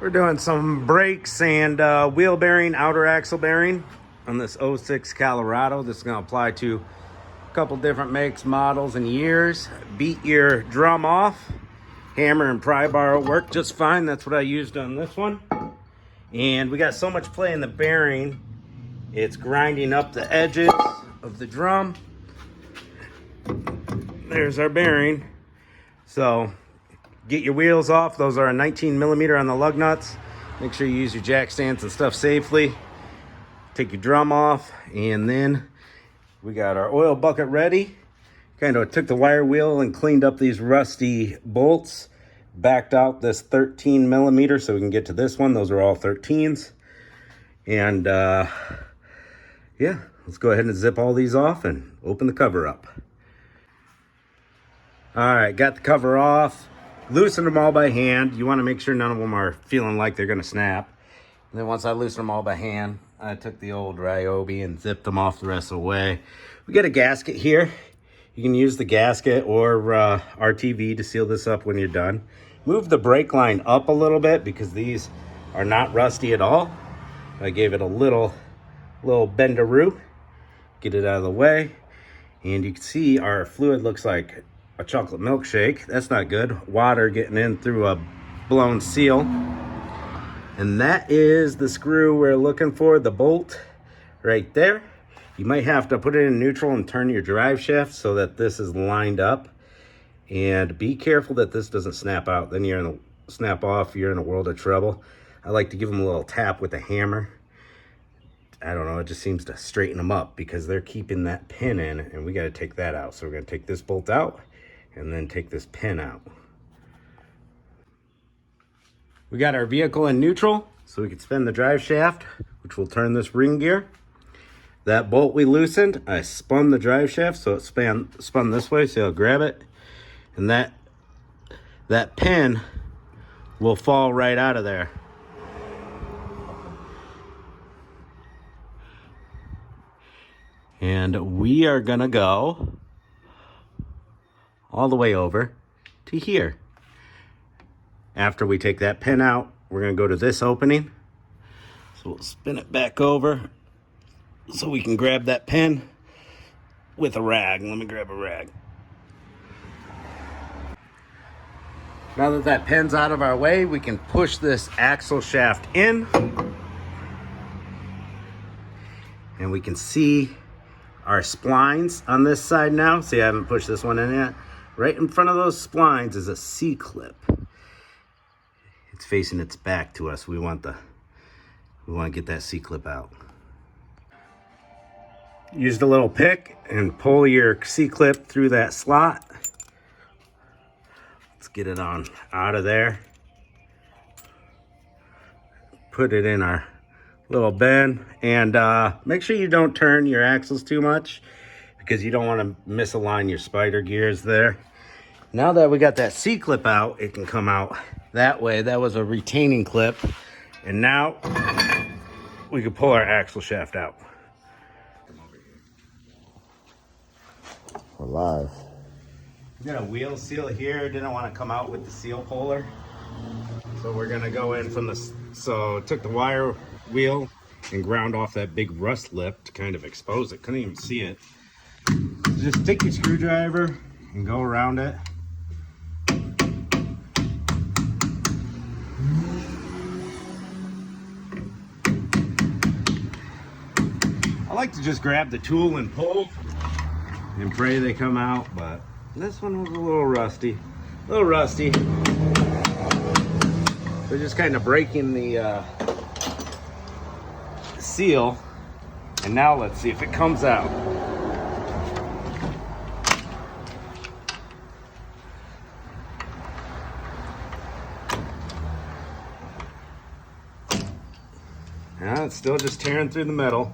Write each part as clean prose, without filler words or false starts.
We're doing some brakes and wheel bearing, outer axle bearing on this '06 Colorado. This is going to apply to a couple different makes, models, and years. Beat your drum off. Hammer and pry bar will work just fine. That's what I used on this one. And we got so much play in the bearing, it's grinding up the edges of the drum. There's our bearing. So get your wheels off. Those are a 19 millimeter on the lug nuts. Make sure you use your jack stands and stuff safely. Take your drum off, and then we got our oil bucket ready. Kind of took the wire wheel and cleaned up these rusty bolts. Backed out this 13 millimeter so we can get to this one. Those are all 13s. And yeah, let's go ahead and zip all these off and open the cover up. All right, got the cover off. Loosened them all by hand. You want to make sure none of them are feeling like they're going to snap. And then once I loosened them all by hand, I took the old Ryobi and zipped them off the rest of the way. We got a gasket here. You can use the gasket or RTV to seal this up when you're done. Move the brake line up a little bit because these are not rusty at all. I gave it a little bendaroo. Get it out of the way. And you can see our fluid looks like a chocolate milkshake. That's not good. Water getting in through a blown seal. And that is the screw we're looking for, the bolt right there. You might have to put it in neutral and turn your drive shaft so that this is lined up. And be careful that this doesn't snap out. Then snap off, you're in a world of trouble. I like to give them a little tap with a hammer. I don't know, it just seems to straighten them up because they're keeping that pin in, and we got to take that out. So we're going to take this bolt out and then take this pin out. We got our vehicle in neutral, so we can spin the drive shaft, which will turn this ring gear. That bolt we loosened, I spun the drive shaft so it spun this way, so I'll grab it. And that pin will fall right out of there. And we are gonna go all the way over to here. After we take that pin out, we're gonna go to this opening. So we'll spin it back over so we can grab that pin with a rag. Let me grab a rag. Now that that pin's out of our way, we can push this axle shaft in. And we can see our splines on this side now. See, I haven't pushed this one in yet. Right in front of those splines is a C-clip. It's facing its back to us. We want to get that C-clip out. Use the little pick and pull your C-clip through that slot. Let's get it on out of there. Put it in our little bin, and make sure you don't turn your axles too much because you don't want to misalign your spider gears there. Now that we got that C-clip out, it can come out that way. That was a retaining clip, and now we can pull our axle shaft out. We're live. We got a wheel seal here. Didn't want to come out with the seal puller, so we're gonna go in from the. So took the wire wheel and ground off that big rust lip to kind of expose it. Couldn't even see it. Just take your screwdriver and go around it. I like to just grab the tool and pull and pray they come out, but this one was a little rusty. They're just kind of breaking the seal. And now let's see if it comes out. Now it's still just tearing through the metal.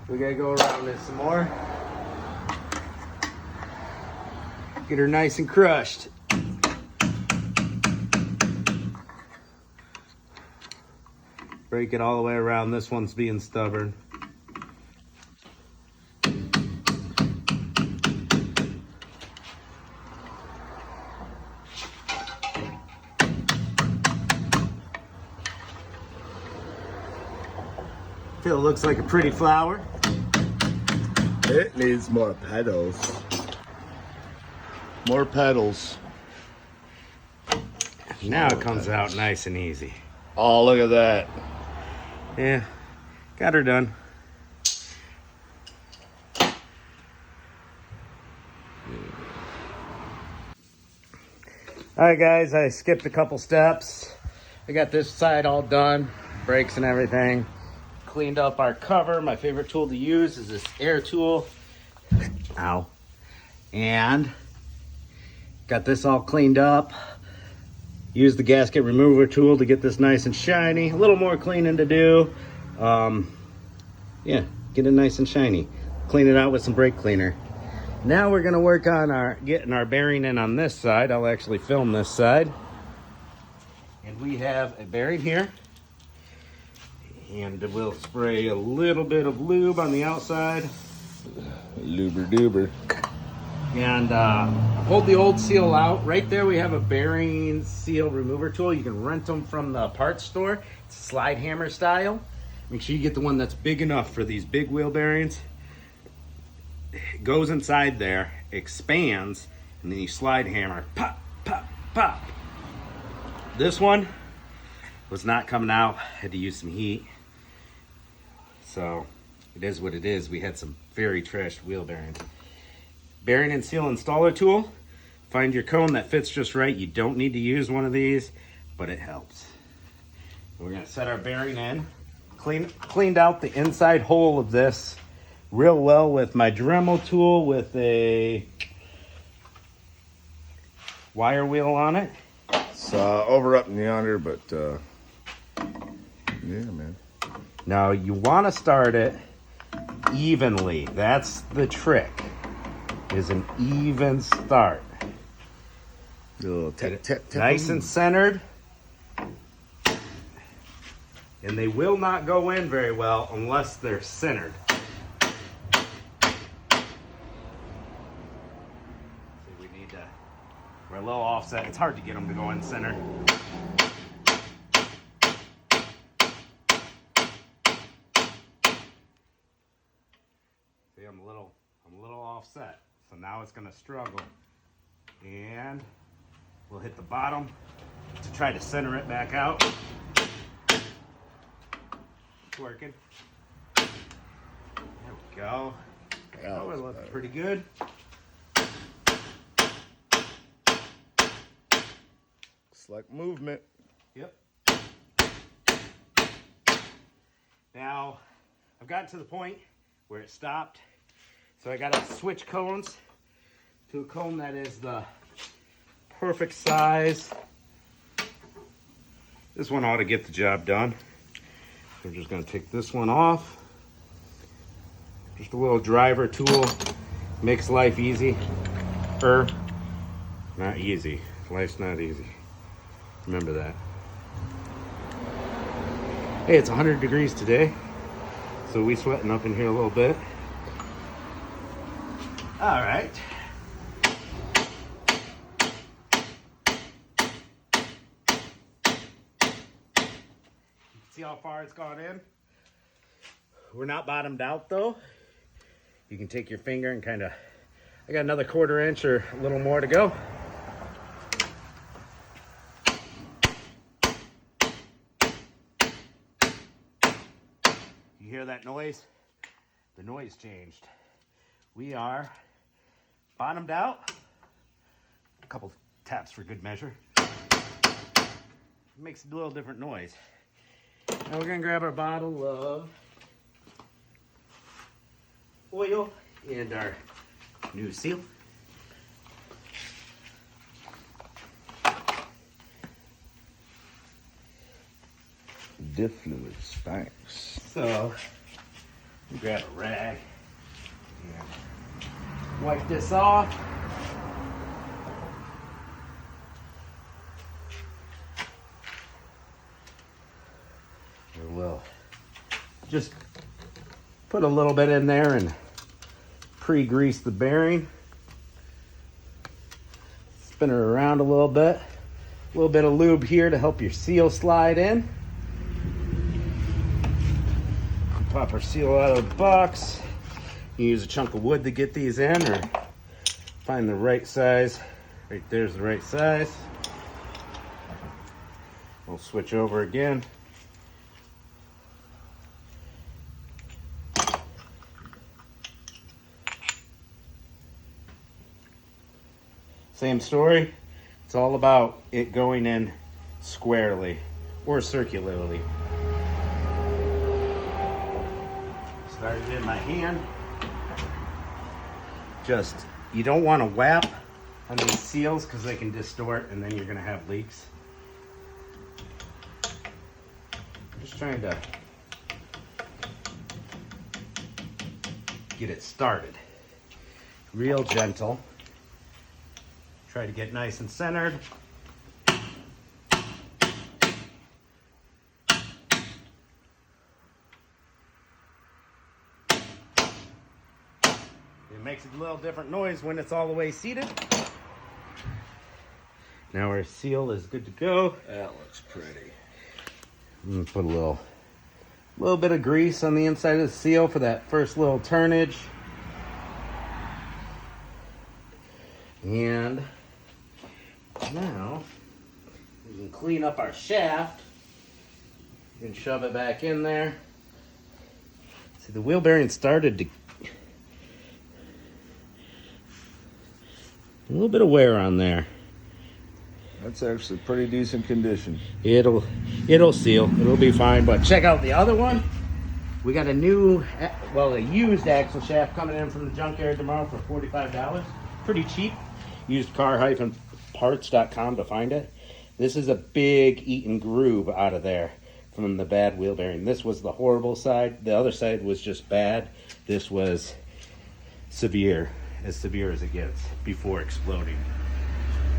We gotta go around it some more. Get her nice and crushed. Break it all the way around. This one's being stubborn. Still looks like a pretty flower. It needs more petals. More petals. Now it comes out nice and easy. Oh, look at that. Yeah, got her done. All right, guys, I skipped a couple steps. I got this side all done, brakes and everything. Cleaned up our cover. My favorite tool to use is this air tool. Ow. And got this all cleaned up. Use the gasket remover tool to get this nice and shiny. A little more cleaning to do. Yeah, get it nice and shiny. Clean it out with some brake cleaner. Now we're gonna work on getting our bearing in on this side. I'll actually film this side. And we have a bearing here. And we'll spray a little bit of lube on the outside. Luber duber. And hold the old seal out. Right there we have a bearing seal remover tool. You can rent them from the parts store. It's slide hammer style. Make sure you get the one that's big enough for these big wheel bearings. It goes inside there, expands, and then you slide hammer. Pop, pop, pop. This one was not coming out. Had to use some heat. So it is what it is. We had some very trashed wheel bearings. Bearing and seal installer tool. Find your cone that fits just right. You don't need to use one of these, but it helps. We're gonna set our bearing in. Cleaned out the inside hole of this real well with my Dremel tool with a wire wheel on it. It's over up and yonder, but yeah, man. Now you want to start it evenly. That's the trick. Is an even start. A little tap, tap, tap. Nice and centered. And they will not go in very well unless they're centered. We're a little offset. It's hard to get them to go in center. See, I'm a little offset. So now it's gonna struggle. And we'll hit the bottom to try to center it back out. It's working. There we go. Oh, it looks pretty good. Like movement. Yep. Now, I've gotten to the point where it stopped. So I got to switch cones to a cone that is the perfect size. This one ought to get the job done. We're just going to take this one off. Just a little driver tool. Makes life easy. Not easy. Life's not easy. Remember that. Hey, it's 100 degrees today, so we sweating up in here a little bit. All right. See how far it's gone in? We're not bottomed out though. You can take your finger and kind of, I got another 1/4 inch or a little more to go. You hear that noise? The noise changed. We are bottomed out. A couple taps for good measure. It makes a little different noise. Now we're gonna grab our bottle of oil and our new seal. Diffluid Spanx. So, we grab a rag and wipe this off. And we'll just put a little bit in there and pre-grease the bearing. Spin it around a little bit. A little bit of lube here to help your seal slide in. Pop our seal out of the box. You use a chunk of wood to get these in, or find the right size. Right there's the right size. We'll switch over again. Same story. It's all about it going in squarely or circularly. Started in my hand. Just, you don't want to whap on these seals because they can distort and then you're going to have leaks. Just trying to get it started. Real gentle. Try to get nice and centered. It makes a little different noise when it's all the way seated. Now our seal is good to go. That looks pretty. I'm gonna put a little bit of grease on the inside of the seal for that first little turnage. And now we can clean up our shaft and shove it back in there. See, the wheel bearing started to a little bit of wear on there. That's actually pretty decent condition. It'll seal. It'll be fine. But check out the other one. We got a used axle shaft coming in from the junkyard tomorrow for $45. Pretty cheap. Used car-parts.com to find it. This is a big eaten groove out of there from the bad wheel bearing. This was the horrible side. The other side was just bad. This was severe as it gets before exploding.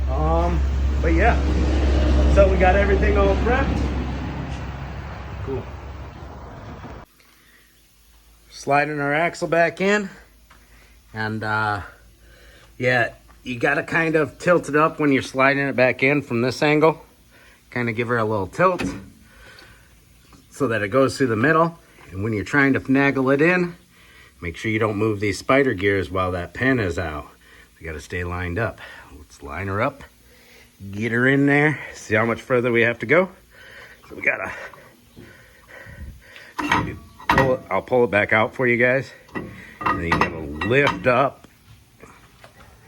But yeah, so we got everything all prepped. Cool. Sliding our axle back in, and yeah, you got to kind of tilt it up when you're sliding it back in from this angle. Kind of give her a little tilt so that it goes through the middle. And when you're trying to finagle it in, make sure you don't move these spider gears while that pin is out. We got to stay lined up. Let's line her up, get her in there, see how much further we have to go. So we gotta pull it. I'll pull it back out for you guys. And then you gotta lift up.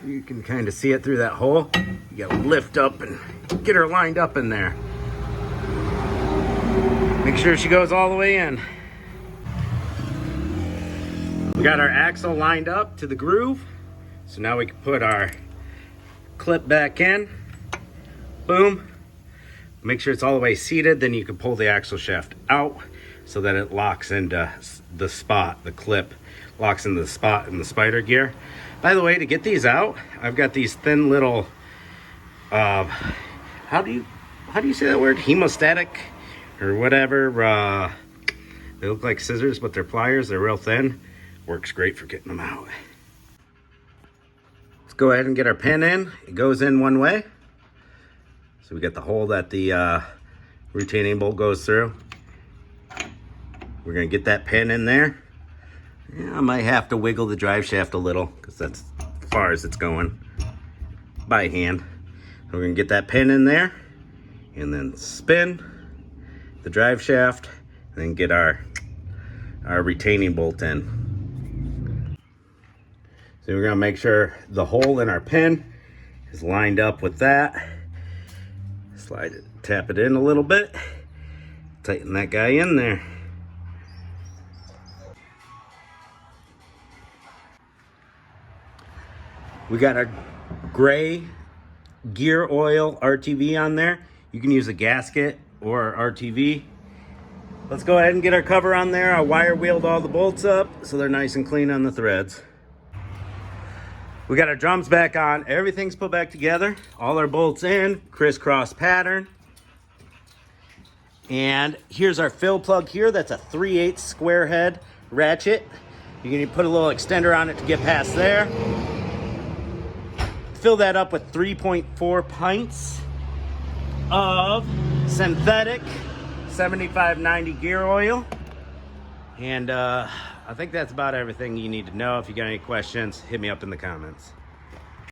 You can kind of see it through that hole. You gotta lift up and get her lined up in there. Make sure she goes all the way in. We got our axle lined up to the groove. So now we can put our clip back in. Boom. Make sure it's all the way seated. Then you can pull the axle shaft out so that it locks into the spot. The clip locks into the spot in the spider gear. By the way, to get these out, I've got these thin little, how do you say that word? Hemostatic or whatever. They look like scissors, but they're pliers. They're real thin. Works great for getting them out. Let's go ahead and get our pin in. It goes in one way. So we got the hole that the retaining bolt goes through. We're gonna get that pin in there. Yeah, I might have to wiggle the drive shaft a little because that's as far as it's going by hand. So we're gonna get that pin in there and then spin the drive shaft and then get our retaining bolt in. So we're gonna make sure the hole in our pin is lined up with that. Slide it, tap it in a little bit, tighten that guy in there. We got our gray gear oil RTV on there. You can use a gasket or RTV. Let's go ahead and get our cover on there. I wire wheeled all the bolts up so they're nice and clean on the threads. We got our drums back on. Everything's put back together. All our bolts in, crisscross pattern. And here's our fill plug here. That's a 3/8 square head ratchet. You can put a little extender on it to get past there. Fill that up with 3.4 pints of synthetic 7590 gear oil. And I think that's about everything you need to know. If you got any questions, hit me up in the comments.